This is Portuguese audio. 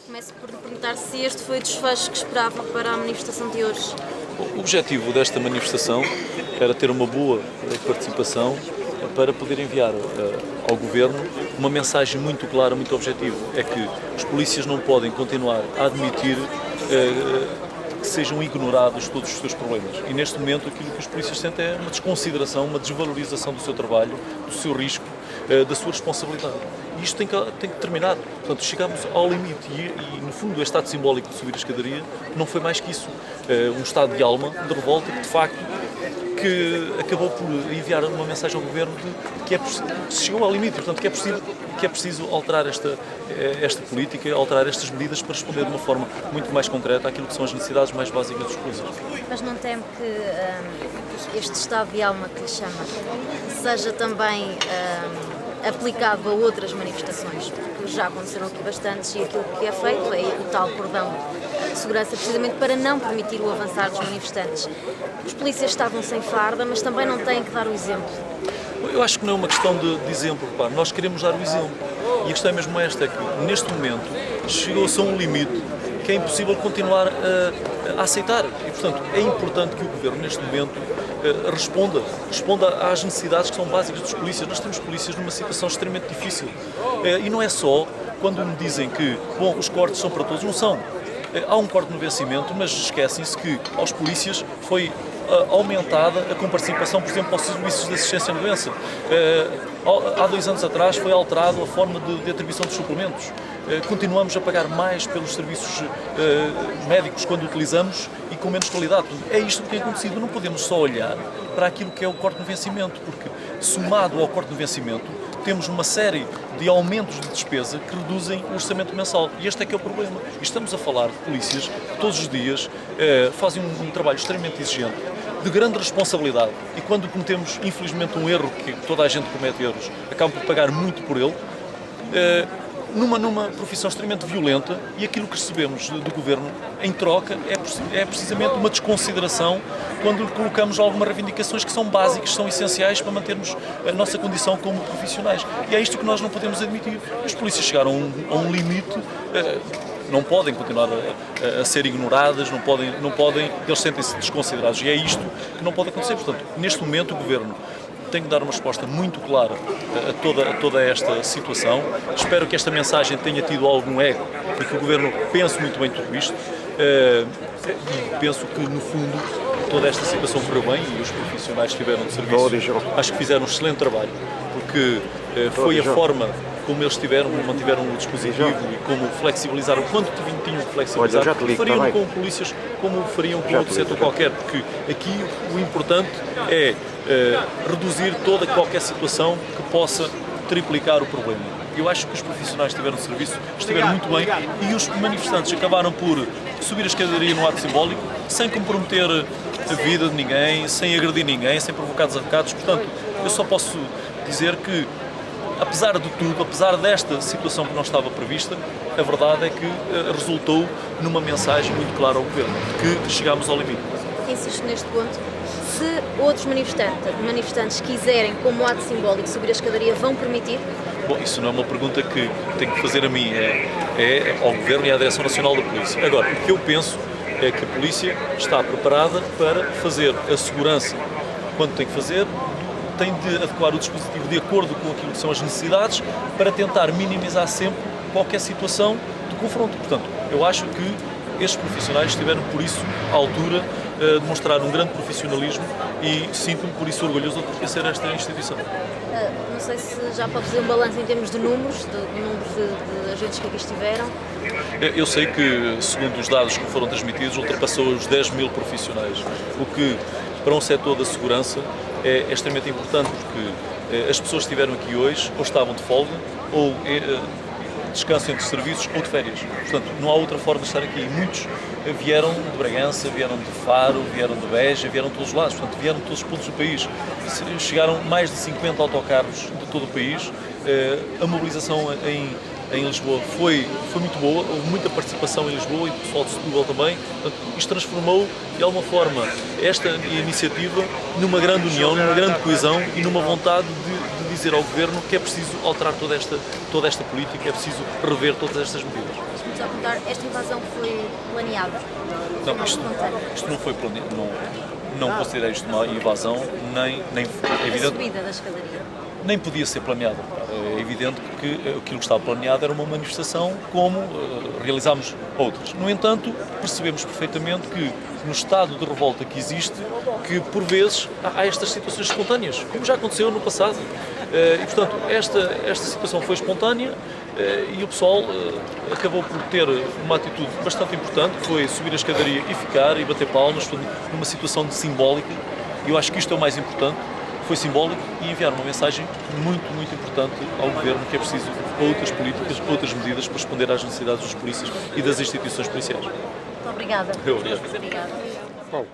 Começo por lhe perguntar se este foi o desfecho que esperava para a manifestação de hoje. O objetivo desta manifestação era ter uma boa participação para poder enviar ao Governo uma mensagem muito clara, muito objetiva. É que os polícias não podem continuar a admitir que sejam ignorados todos os seus problemas. E neste momento aquilo que os polícias sentem é uma desconsideração, uma desvalorização do seu trabalho, do seu risco, da sua responsabilidade. E isto tem que terminar. Portanto, chegamos ao limite e no fundo, este ato simbólico de subir a escadaria não foi mais que isso. Um estado de alma, de revolta, que de facto que acabou por enviar uma mensagem ao Governo de que se chegou ao limite, portanto, que é preciso alterar esta política, alterar estas medidas para responder de uma forma muito mais concreta àquilo que são as necessidades mais básicas dos polícias. Mas não teme que este estado de alma que lhe chama seja também aplicado a outras manifestações? Porque já aconteceram aqui bastantes e aquilo que é feito é o tal cordão de segurança precisamente para não permitir o avançar dos manifestantes. Os polícias estavam sem farda, mas também não têm que dar o exemplo. Eu acho que não é uma questão de exemplo, repare, nós queremos dar o exemplo. E a questão é mesmo esta, é que neste momento chegou-se a um limite que é impossível continuar a aceitar. E, portanto, é importante que o Governo, neste momento, responda às necessidades que são básicas dos polícias. Nós temos polícias numa situação extremamente difícil. E não é só quando me dizem que, bom, os cortes são para todos, não são. Há um corte no vencimento, mas esquecem-se que aos polícias foi aumentada a comparticipação, por exemplo, aos serviços de assistência à doença. Há 2 anos atrás foi alterada a forma de atribuição dos suplementos. Continuamos a pagar mais pelos serviços médicos quando utilizamos e com menos qualidade. É isto que tem acontecido. Não podemos só olhar para aquilo que é o corte no vencimento, porque somado ao corte no vencimento temos uma série de aumentos de despesa que reduzem o orçamento mensal. E este é que é o problema. E estamos a falar de polícias que todos os dias fazem um trabalho extremamente exigente, de grande responsabilidade. E quando cometemos, infelizmente, um erro, que toda a gente comete erros, acabam por pagar muito por ele, numa profissão extremamente violenta, e aquilo que recebemos do Governo em troca é precisamente uma desconsideração quando lhe colocamos algumas reivindicações que são básicas, são essenciais para mantermos a nossa condição como profissionais. E é isto que nós não podemos admitir. Os polícias chegaram a um limite, não podem continuar a ser ignoradas, não podem, eles sentem-se desconsiderados, e é isto que não pode acontecer. Portanto, neste momento o Governo tem que dar uma resposta muito clara a toda esta situação. Espero que esta mensagem tenha tido algum eco e que o Governo pense muito bem tudo isto. E penso que, no fundo, toda esta situação correu bem e os profissionais que estiveram de serviço acho que fizeram um excelente trabalho, porque foi a forma como eles mantiveram o dispositivo e como flexibilizaram, quando tinham que flexibilizar, fariam com polícias como fariam com outro setor qualquer, porque aqui o importante é reduzir qualquer situação que possa triplicar o problema. Eu acho que os profissionais que estiveram de serviço estiveram muito bem e os manifestantes acabaram por subir a escadaria no ato simbólico sem comprometer a vida de ninguém, sem agredir ninguém, sem provocar desacatos. Portanto, eu só posso dizer que, apesar de tudo, apesar desta situação que não estava prevista, a verdade é que resultou numa mensagem muito clara ao Governo, de que chegámos ao limite. Insisto neste ponto. Se outros manifestantes quiserem, como ato simbólico, subir a escadaria, vão permitir? Bom, isso não é uma pergunta que tenho que fazer a mim, é ao Governo e à Direção Nacional da Polícia. Agora, o que eu penso é que a Polícia está preparada para fazer a segurança quando tem que fazer, tem de adequar o dispositivo de acordo com aquilo que são as necessidades para tentar minimizar sempre qualquer situação de confronto. Portanto, eu acho que estes profissionais estiveram, por isso, à altura de mostrar um grande profissionalismo e sinto-me, por isso, orgulhoso de pertencer a esta instituição. Não sei se já pode fazer um balanço em termos de números, de agentes que aqui estiveram. Eu sei que, segundo os dados que foram transmitidos, ultrapassou os 10 mil profissionais, o que, para um setor da segurança, é extremamente importante, porque as pessoas que estiveram aqui hoje ou estavam de folga, ou descanso entre serviços, ou de férias. Portanto, não há outra forma de estar aqui. Muitos vieram de Bragança, vieram de Faro, vieram de Beja, vieram de todos os lados, portanto, vieram de todos os pontos do país. Chegaram mais de 50 autocarros de todo o país. A mobilização em Lisboa foi muito boa, houve muita participação em Lisboa e o pessoal de Setúbal também. Portanto, isto transformou, de alguma forma, esta iniciativa numa grande união, numa grande coesão e numa vontade de dizer ao Governo que é preciso alterar toda esta política, é preciso rever todas estas medidas. estávamos a contar, esta invasão foi planeada? Não, Foi isto espontânea? não foi planeado, não considero isto uma invasão, nem é A evidente, subida da escadaria? nem podia ser planeada. É evidente que aquilo que estava planeado era uma manifestação como realizámos outras. No entanto, percebemos perfeitamente que no estado de revolta que existe, que por vezes há estas situações espontâneas, como já aconteceu no passado. E portanto, esta situação foi espontânea e o pessoal acabou por ter uma atitude bastante importante, que foi subir a escadaria e ficar e bater palmas, numa situação de simbólica. E eu acho que isto é o mais importante. Foi simbólico e enviar uma mensagem muito, muito importante ao Governo que é preciso outras políticas, outras medidas para responder às necessidades dos polícias e das instituições policiais. Muito obrigada. Obrigado. Obrigada. Qual?